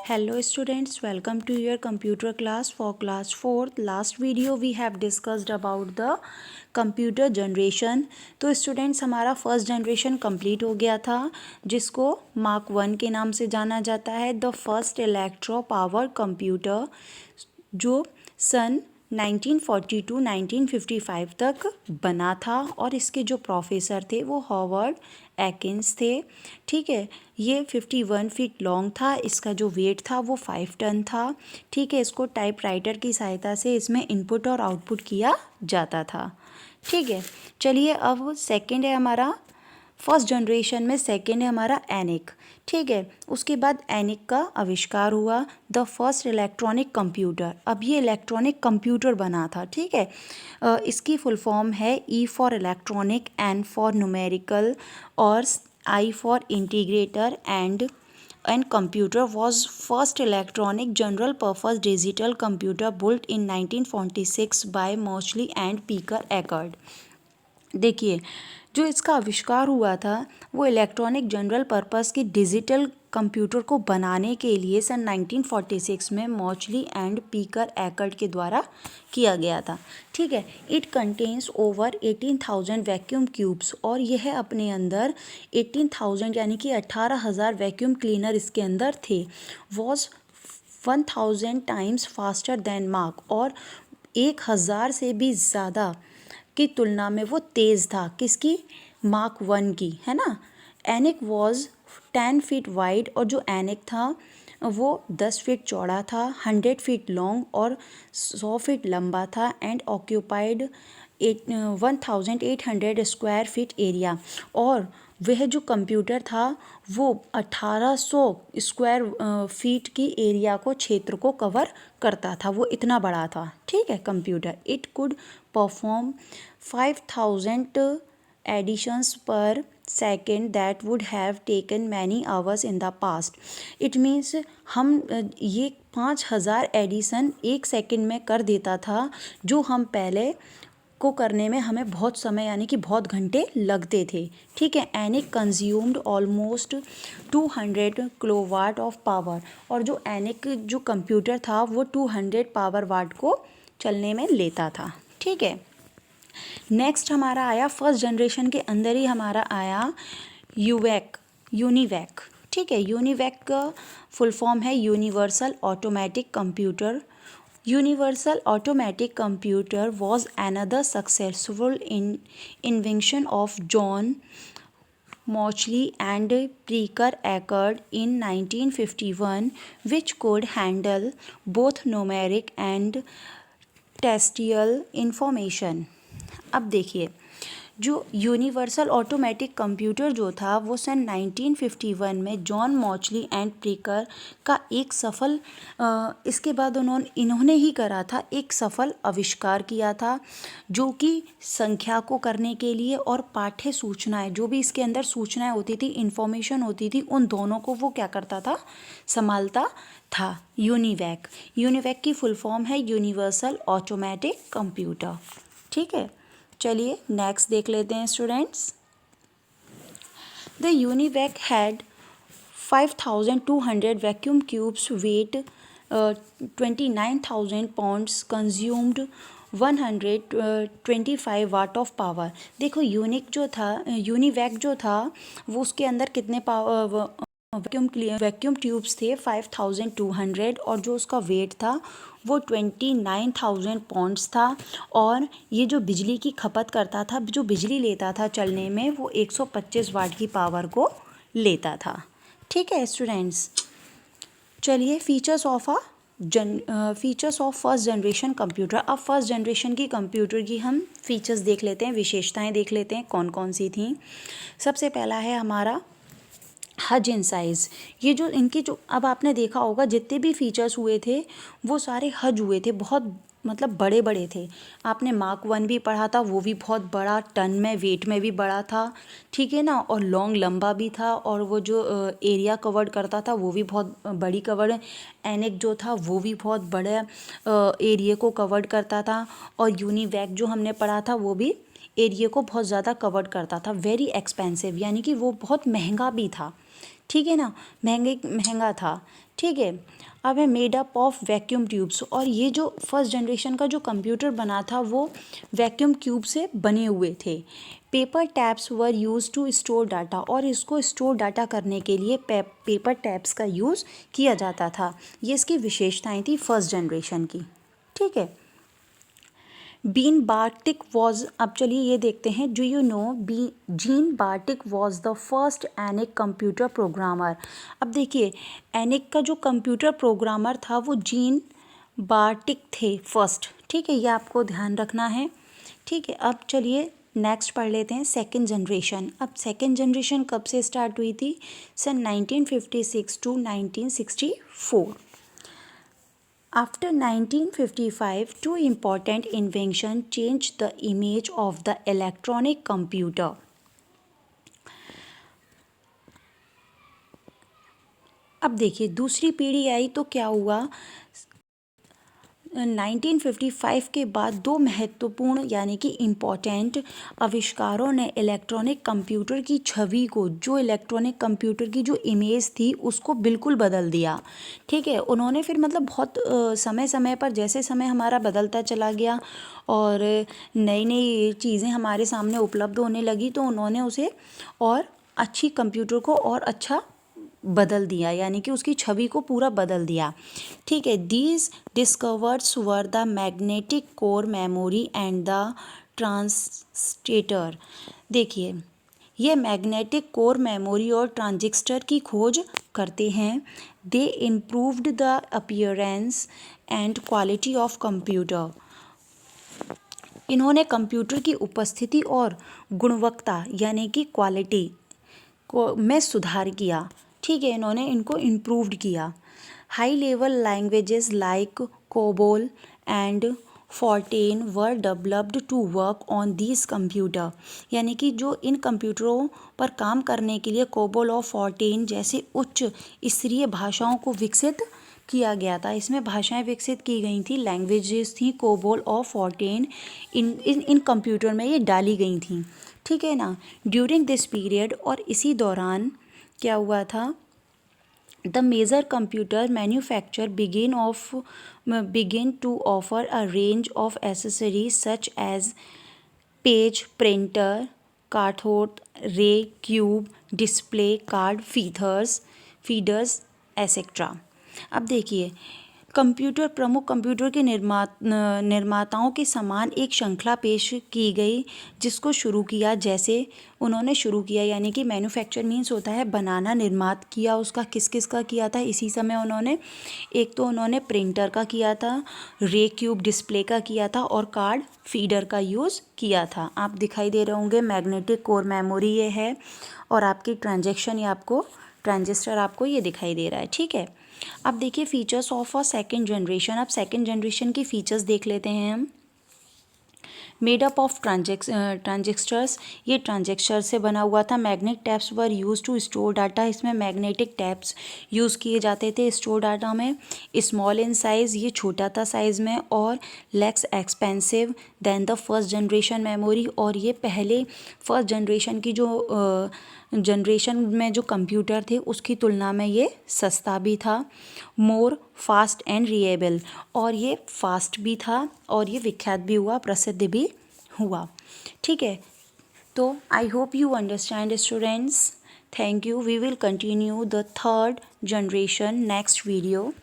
Hello students, welcome to your computer class for class 4th. Last video we have discussed about the computer generation. तो students हमारा first generation complete हो गया था जिसको mark 1 के नाम से जाना जाता है, the first electro power computer, जो सन 1942-1955 तक बना था और इसके जो प्रोफेसर थे वो हॉवर्ड एकिंस थे। ठीक है, ये 51 फीट लॉन्ग था, इसका जो वेट था वो 5 टन था। ठीक है, इसको टाइपराइटर की सहायता से इसमें इनपुट और आउटपुट किया जाता था। ठीक है, चलिए अब सेकंड है हमारा, फर्स्ट जनरेशन में सेकंड है हमारा एनिक। ठीक है, उसके बाद एनिक का आविष्कार हुआ, द फर्स्ट इलेक्ट्रॉनिक कंप्यूटर। अब ये इलेक्ट्रॉनिक कंप्यूटर बना था। ठीक है, इसकी फुल फॉर्म है E for electronic, N for numerical और I for integrator and computer was first electronic general purpose digital computer built in 1946 by Mauchly and Picker Eckert। देखिए, जो इसका आविष्कार हुआ था वो इलेक्ट्रॉनिक जनरल पर्पस की डिजिटल कंप्यूटर को बनाने के लिए सन 1946 में मॉचली एंड पीकर एकर्ट के द्वारा किया गया था। ठीक है, it contains over 18,000 vacuum cubes, और यह अपने अंदर 18,000 यानी कि 18,000 वैक्यूम क्लीनर इसके अंदर थे। Was 1,000 times faster than mark, और 1,000 से भी ज़्यादा की तुलना में वो तेज़ था, किसकी? मार्क 1 की, है ना। एनिक वॉज 10 फीट वाइड, और जो एनिक था वो 10 फीट चौड़ा था, 100 फीट लॉन्ग और 100 फीट लंबा था, and occupied 1,800 square feet area. और वह जो कंप्यूटर था वो 1800 स्क्वायर फीट की एरिया को, क्षेत्र को कवर करता था, वो इतना बड़ा था। ठीक है, computer it could perform 5,000 additions per second that would have taken many hours in the past. It means हम ये 5,000 एडिशन एक सेकेंड में कर देता था, जो हम पहले को करने में हमें बहुत समय यानी कि बहुत घंटे लगते थे। ठीक है, ENIAC consumed almost 200 kilowatt of power, और जो एनिक जो कंप्यूटर था वो 200 पावर वाट को चलने में लेता था। ठीक है, नेक्स्ट हमारा आया फर्स्ट जनरेशन के अंदर ही हमारा आया यूनिवैक। ठीक है, यूनिवैक का फुल फॉर्म है universal automatic computer. Universal automatic computer was another successful invention of John Mauchly and Picker Eckert in 1951, which could handle both numeric and textual information। अब देखिए, जो यूनिवर्सल ऑटोमेटिक कंप्यूटर जो था वो सन 1951 में John मॉचली and प्रीकर का एक सफल इसके बाद इन्होंने ही करा था, एक सफल आविष्कार किया था, जो कि संख्या को करने के लिए और पाठ्य सूचनाएं, जो भी इसके अंदर सूचनाएं होती थी, इंफॉर्मेशन होती थी, उन दोनों को वो क्या करता था? संभालता था। यूनिवैक की फुल फॉर्म है यूनिवर्सल ऑटोमेटिक कंप्यूटर। ठीक है, चलिए नेक्स्ट देख लेते हैं students. The UNIVAC had 5,200 vacuum tubes, weight 29,000 pounds, consumed 125 watt of power. देखो, यूनिवैक जो था वो उसके अंदर कितने वैक्यूम ट्यूब्स थे? 5,200, और जो उसका वेट था वो 29,000 पाउंड्स था, और ये जो बिजली की खपत करता था, जो बिजली लेता था चलने में, वो 125 वाट की पावर को लेता था। ठीक है स्टूडेंट्स, चलिए features of first generation computer. अब फर्स्ट जनरेशन की कंप्यूटर की हम फीचर्स देख लेते हैं, विशेषताएं देख लेते हैं कौन कौन सी थी। सबसे पहला है हमारा हज इन साइज़। ये जो इनकी जो अब आपने देखा होगा जितने भी फीचर्स हुए थे वो सारे हज हुए थे, बहुत मतलब बड़े बड़े थे। आपने मार्क 1 भी पढ़ा था, वो भी बहुत बड़ा, टन में वेट में भी बड़ा था। ठीक है ना, और लॉन्ग लंबा भी था, और वो जो एरिया कवर्ड करता था वो भी बहुत बड़ी कवर्ड। एनिक जो था वो भी बहुत बड़े एरिया को कवर्ड करता था, और यूनिवैक जो हमने पढ़ा था वो भी एरिया को बहुत ज़्यादा कवर्ड करता था। वेरी एक्सपेंसिव, यानी कि वो बहुत महंगा भी था। ठीक है ना, महंगा था। ठीक है, अब है made up of vacuum tubes, और ये जो फर्स्ट जनरेशन का जो कंप्यूटर बना था वो वैक्यूम ट्यूब से बने हुए थे। Paper tapes were used to store data, और इसको स्टोर डाटा करने के लिए पेपर टैब्स का यूज़ किया जाता था। ये इसकी विशेषताएं थी फर्स्ट जनरेशन की। ठीक है, बीन बार्टिक वॉज, अब चलिए ये देखते हैं, do you know Jean Bartik was the first ENIAC computer programmer. अब देखिए, एनिक का जो कंप्यूटर प्रोग्रामर था वो जीन बार्टिक थे फर्स्ट। ठीक है, ये आपको ध्यान रखना है। ठीक है, अब चलिए नेक्स्ट पढ़ लेते हैं सेकंड जनरेशन। अब सेकंड जनरेशन कब से स्टार्ट हुई थी? सन 1956 to 1964। After 1955, two important inventions changed the image of the electronic computer. अब देखिए दूसरी पीढ़ी आई तो क्या हुआ, 1955 के बाद दो महत्वपूर्ण यानी कि इम्पॉर्टेंट आविष्कारों ने इलेक्ट्रॉनिक कंप्यूटर की छवि को, जो इलेक्ट्रॉनिक कंप्यूटर की जो इमेज थी उसको बिल्कुल बदल दिया। ठीक है, उन्होंने फिर मतलब बहुत समय समय पर, जैसे समय हमारा बदलता चला गया और नई नई चीज़ें हमारे सामने उपलब्ध होने लगी, तो उन्होंने उसे और अच्छी कंप्यूटर को और अच्छा बदल दिया, यानी कि उसकी छवि को पूरा बदल दिया। ठीक है, these discoveries were the magnetic core memory and the transistor. देखिए, ये मैग्नेटिक कोर मेमोरी और ट्रांजिस्टर की खोज करते हैं। They improved the appearance and quality of computer. इन्होंने कंप्यूटर की उपस्थिति और गुणवत्ता यानी कि क्वालिटी को में सुधार किया। ठीक है, इन्होंने इनको इम्प्रूव्ड किया। High level languages like COBOL and FORTRAN were developed to work on this computer, यानी कि जो इन कंप्यूटरों पर काम करने के लिए कोबोल और फोर्टेन जैसे उच्च स्तरीय भाषाओं को विकसित किया गया था। इसमें भाषाएं विकसित की गई थी, लैंग्वेजेस थी कोबोल और फोर्टेन, इन कंप्यूटर में ये डाली गई थी। ठीक है ना, ड्यूरिंग दिस पीरियड, और इसी दौरान क्या हुआ था, the major computer manufacture begin to offer a range of accessories such as page, printer, cathode ray, cube, display, card feeders etcetera. अब देखिए, कंप्यूटर प्रमुख कंप्यूटर के निर्माताओं के समान एक श्रृंखला पेश की गई, जिसको शुरू किया, जैसे उन्होंने शुरू किया, यानी कि मैन्युफैक्चर मीन्स होता है बनाना, निर्मात किया उसका किस किस का किया था इसी समय उन्होंने, एक तो उन्होंने प्रिंटर का किया था, रे क्यूब डिस्प्ले का किया था, और कार्ड फीडर का यूज़ किया था। आप दिखाई दे रहे होंगे, मैग्नेटिक कोर मेमोरी ये है, और आपकी ट्रांजिस्टर आपको ये दिखाई दे रहा है। ठीक है, अब देखिए features of a second generation. अब सेकेंड जनरेशन की फीचर्स देख लेते हैं हम। मेड अप ऑफ ट्रांजिस्टर्स, ये ट्रांजिस्टर से बना हुआ था। Magnetic tapes were used to store data, इसमें मैग्नेटिक टैप्स यूज़ किए जाते थे स्टोर डाटा में। स्मॉल इन साइज़, ये छोटा था साइज़ में, और less expensive than the first generation memory, और ये पहले फर्स्ट जनरेशन की जो जनरेशन में जो कंप्यूटर थे उसकी तुलना में ये सस्ता भी था। मोर फास्ट एंड रिलायबल, और ये फास्ट भी था और ये विख्यात भी हुआ, प्रसिद्ध भी हुआ। ठीक है, तो I hope you understand students. Thank you. We will continue the third generation next video.